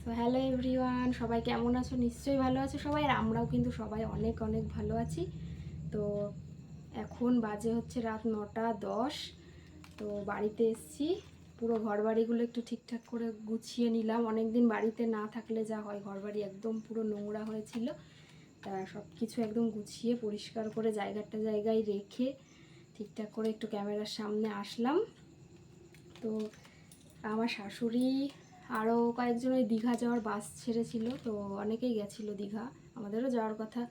তো hello everyone, সবাই কেমন আছো? নিশ্চয়ই ভালো আছো সবাই, আর আমরাও কিন্তু সবাই অনেক অনেক ভালো আছি। তো এখন বাজে হচ্ছে রাত 9:10। তো বাড়িতে এসছি, পুরো ঘর বাড়িগুলো একটু ঠিকঠাক করে গুছিয়ে নিলাম। অনেক দিন বাড়িতে না থাকলে যা হয়, ঘর বাড়ি একদম পুরো নোংরা হয়েছিল। তা সব কিছু একদম গুছিয়ে পরিষ্কার করে জায়গায় রেখে ঠিকঠাক করে একটু ক্যামেরার সামনে আসলাম। তো আমার শাশুড়ি আরও কয়েকজন ওই দীঘা যাওয়ার বাস ছেড়েছিল, তো অনেকেই গেছিলো দীঘা। আমাদেরও যাওয়ার কথা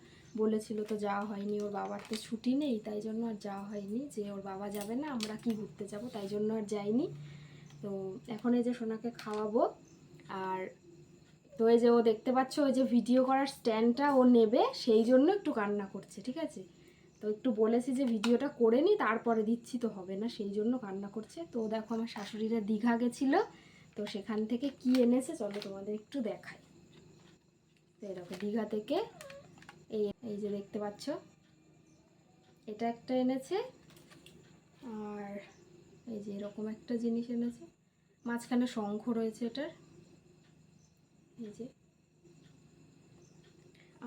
বলেছিল, তো যাওয়া হয়নি। ওর বাবার তো ছুটি নেই, তাই জন্য আর যাওয়া হয়নি। যে ওর বাবা যাবে না, আমরা কি ঘুরতে যাব, তাই জন্য আর যাইনি। তো এখন এই যে সোনাকে খাওয়াবো। আর তো এই যে ও দেখতে পাচ্ছ, ওই যে ভিডিও করার স্ট্যান্ডটা ও নেবে, সেই জন্য একটু কান্না করছে, ঠিক আছে? তো একটু বলেছি যে ভিডিওটা করে নি, তারপরে দিচ্ছি, তো হবে না, সেই জন্য কান্না করছে। তো দেখো, আমার শাশুড়িরা দীঘা গেছিলো, তো সেখান থেকে কি এনেছে চলো তোমাদের একটু দেখাই। তো এরকম দীঘা থেকে এই এই যে দেখতে পাচ্ছ, এটা একটা এনেছে। আর এই যে এরকম একটা জিনিস এনেছে, মাঝখানে শঙ্খ রয়েছে এটার, এই যে।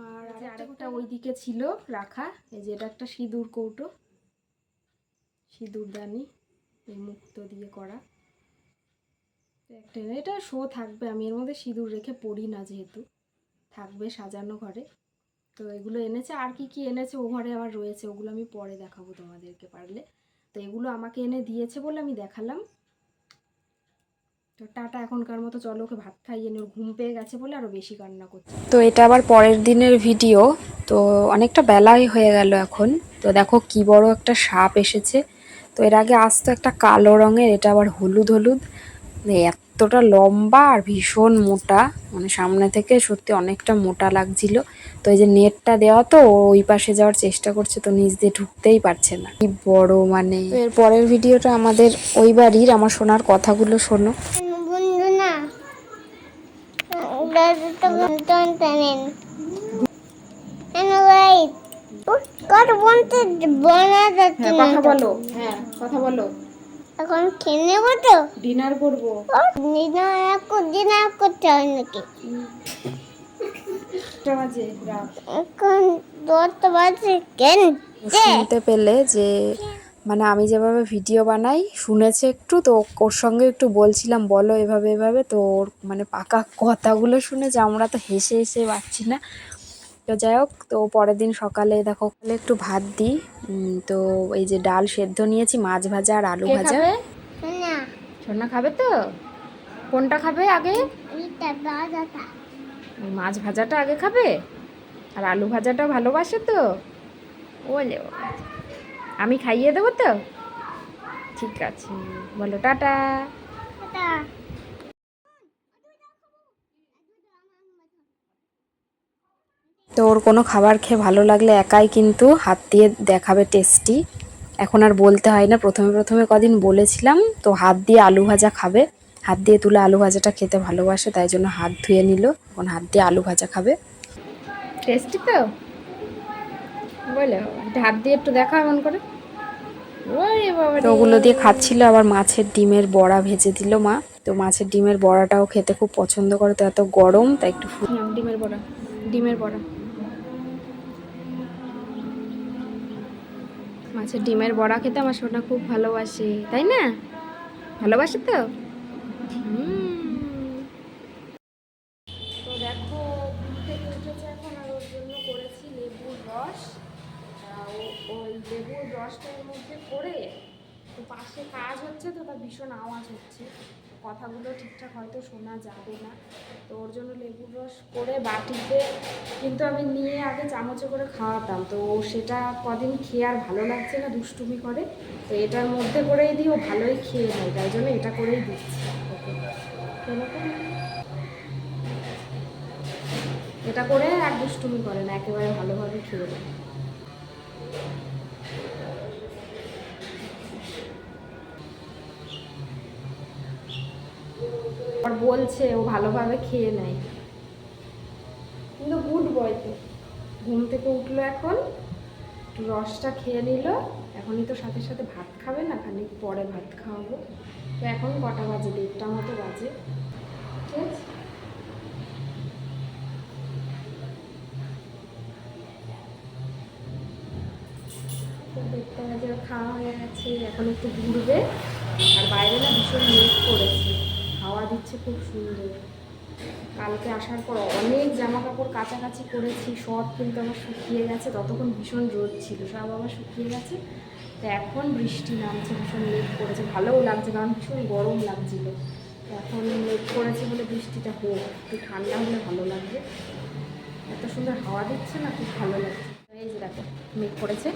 আর আরেকটা ওইদিকে ছিল রাখা, এই যে এটা একটা সিঁদুর কৌটো, সিঁদুরদানি, এই মুক্ত দিয়ে করা। একটা এটা শো থাকবে, আমি এর মধ্যে সিঁদুর রেখে পড়ি না, যেহেতু থাকবে সাজানো ঘরে। তো এগুলো এনেছে। আর কি কি এনেছে ও ঘরে আবার রয়েছে, ওগুলো আমি পরে দেখাবো তোমাদেরকে পারলে। তো এগুলো আমাকে এনে দিয়েছে বলে আমি দেখালাম। তো টাটা, এখনকার মতো চলো, ওকে ভাত খাইয়ে নিয়ে, ওর ঘুম পেয়ে গেছে বলে আরও বেশি কান্না করছে। তো এটা আবার পরের দিনের ভিডিও। তো অনেকটা বেলাই হয়ে গেল এখন। তো দেখো কি বড় একটা সাপ এসেছে। তো এর আগে আসতো একটা কালো রঙের, এটা আবার হলুদ হলুদ, এতটা লম্বা আর ভীষণ মোটা, মানে সামনে থেকে সত্যি অনেকটা মোটা লাগছিল। তো এই যে নেটটা দেওয়া, তো ওই পাশে যাওয়ার চেষ্টা করছে, তো নিচ দিয়ে ঢুকতেই পারছে না, কি বড় মানে। এর পরের ভিডিওটা আমাদের ওই বাড়ির, আমার শোনার কথাগুলো শোনো। কথা বলো, হ্যাঁ কথা বলো। এখন খেয়ে নেবো তো, ডিনার করবো। ডিনার করতে হয় নাকি? বাজে রাত, এখন 10টা বাজে কেন? শুনতে পেলে যে মানে আমি যেভাবে ভিডিও বানাই শুনেছে একটু, তো ওর সঙ্গে একটু বলছিলাম বলো এভাবে এভাবে, তো ওর মানে পাকা কথাগুলো শুনেছে, আমরা তো হেসে হেসে পাচ্ছি না। তো যাই হোক, তো পরের দিন সকালে দেখো একটু ভাত দিই। তো এই যে ডাল সেদ্ধ নিয়েছি, মাছ ভাজা আর আলু ভাজা। না, সোনা খাবে তো? কোনটা খাবে আগে? এটা বাজাটা। মাছ ভাজাটা আগে খাবে, আর আলু ভাজাটা ভালোবাসে তো বলে। আমি খাইয়ে দেবো তো, ঠিক আছে, বলো টাটা। এটা তো ওর কোনো খাবার খেয়ে ভালো লাগলে একাই কিন্তু হাত দিয়ে দেখাবে টেস্টি। এখন আর বলতে হয় না, প্রথমে প্রথমে কদিন বলেছিলাম। তো হাত দিয়ে আলু ভাজা খাবে, হাত দিয়ে তুলে আলু ভাজাটা খেতে ভালোবাসে, তাই জন্য হাত ধুয়ে নিল, এখন হাত দিয়ে আলু ভাজা খাবে। টেস্টি তো বলে, হাত দিয়ে একটু দেখা এমন করে। তো ওগুলো দিয়ে খাচ্ছিল। আবার মাছের ডিমের বড়া ভেজে দিল মা। তো মাছের ডিমের বড়াটাও খেতে খুব পছন্দ করে, তো এত গরম তাই একটু ডিমের বড়া, ডিমের বড়া, মাছের ডিমের বড়া খেতে আমার সোনা খুব ভালোবাসে, তাই না? ভালোবাসে তো। তো দেখো, ঘুম থেকে উঠেছে এখন, আর ওর জন্য করেছি লেবুর রস। ওই লেবুর রসটার মধ্যে করে, তো পাশে কাজ হচ্ছে, তো তার ভীষণ আওয়াজ হচ্ছে, কথাগুলো ঠিকঠাক হয়তো শোনা যাবে না। তো ওর জন্য লেবুর রস করে বাটিতে কিন্তু আমি নিয়ে আগে চামচে করে খাওয়াতাম, তো সেটা কদিন খেয়ে আর ভালো লাগছে না, দুষ্টুমি করে। তো এটার মধ্যে করেই দিই, ও ভালোই খেয়ে নেয়, তাই জন্য এটা করেই দিচ্ছি ওকে। এটা করে আর দুষ্টুমি করে না, একেবারে ভালোভাবে খেয়ে নেয়। আর বলছে ও ভালোভাবে খেয়ে নেয়, কিন্তু গুড বয় তো। ঘুম থেকে উঠলো এখন, একটু রসটা খেয়ে নিল। এখনই তো সাথে সাথে ভাত খাবে না, খানিক পরে ভাত খাওয়াবো। তো এখন কটা বাজে? 1:30 মতো বাজে, ঠিক আছে। খাওয়া হয়ে গেছে, এখন একটু ঘুরবে। আর বাইরে না ভীষণ মেঘ করেছে, হাওয়া দিচ্ছে খুব সুন্দর। কালকে আসার পর অনেক জামা কাপড় কাচাকাচি করেছি, সব কিন্তু আমার শুকিয়ে গেছে। ততক্ষণ ভীষণ রোদ ছিল, সব আমার শুকিয়ে গেছে। তো এখন বৃষ্টি নামছে, ভীষণ মেঘ করেছে, ভালোও লাগছে কারণ ভীষণ গরম লাগছিল। তো এখন মেঘ করেছে বলে বৃষ্টিটা হোক, একটু ঠান্ডা হলে ভালো লাগবে। এত সুন্দর হাওয়া দিচ্ছে না, খুব ভালো লাগছে। এই যে দেখো মেঘ করেছে।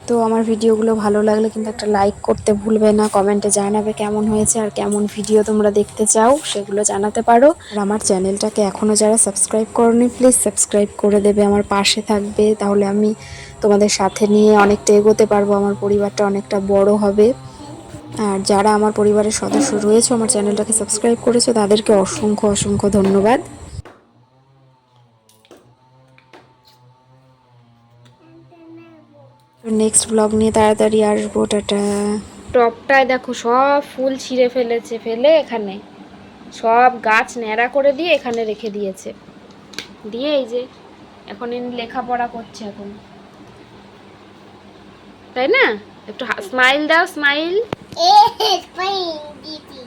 তো আমার ভিডিওগুলো ভালো লাগলে কিন্তু একটা লাইক করতে ভুলবে না, কমেন্টে জানাবে কেমন হয়েছে আর কেমন ভিডিও তোমরা দেখতে চাও সেগুলো জানাতে পারো। আর আমার চ্যানেলটাকে এখনও যারা সাবস্ক্রাইব করোনি প্লিজ সাবস্ক্রাইব করে দেবে, আমার পাশে থাকবে, তাহলে আমি তোমাদের সাথে নিয়ে অনেকটা এগোতে পারবো, আমার পরিবারটা অনেকটা বড় হবে। আর যারা আমার পরিবারের সদস্য রয়েছে আমার চ্যানেলটাকে সাবস্ক্রাইব করেছো তাদেরকে অসংখ্য অসংখ্য ধন্যবাদ। নেক্সট ব্লগ নিয়ে তাড়াতাড়ি আসবো, টাটা। টপটায় দেখো সব ফুল ছিঁড়ে ফেলেছে, ফেলে এখানে সব গাছ ন্যাড়া করে দিয়ে এখানে রেখে দিয়েছে, দিয়ে এই যে এখন ইনি লেখাপড়া করছে এখন, তাই না? একটু স্মাইল দাও, স্মাইল। এ স্পাইন দিদি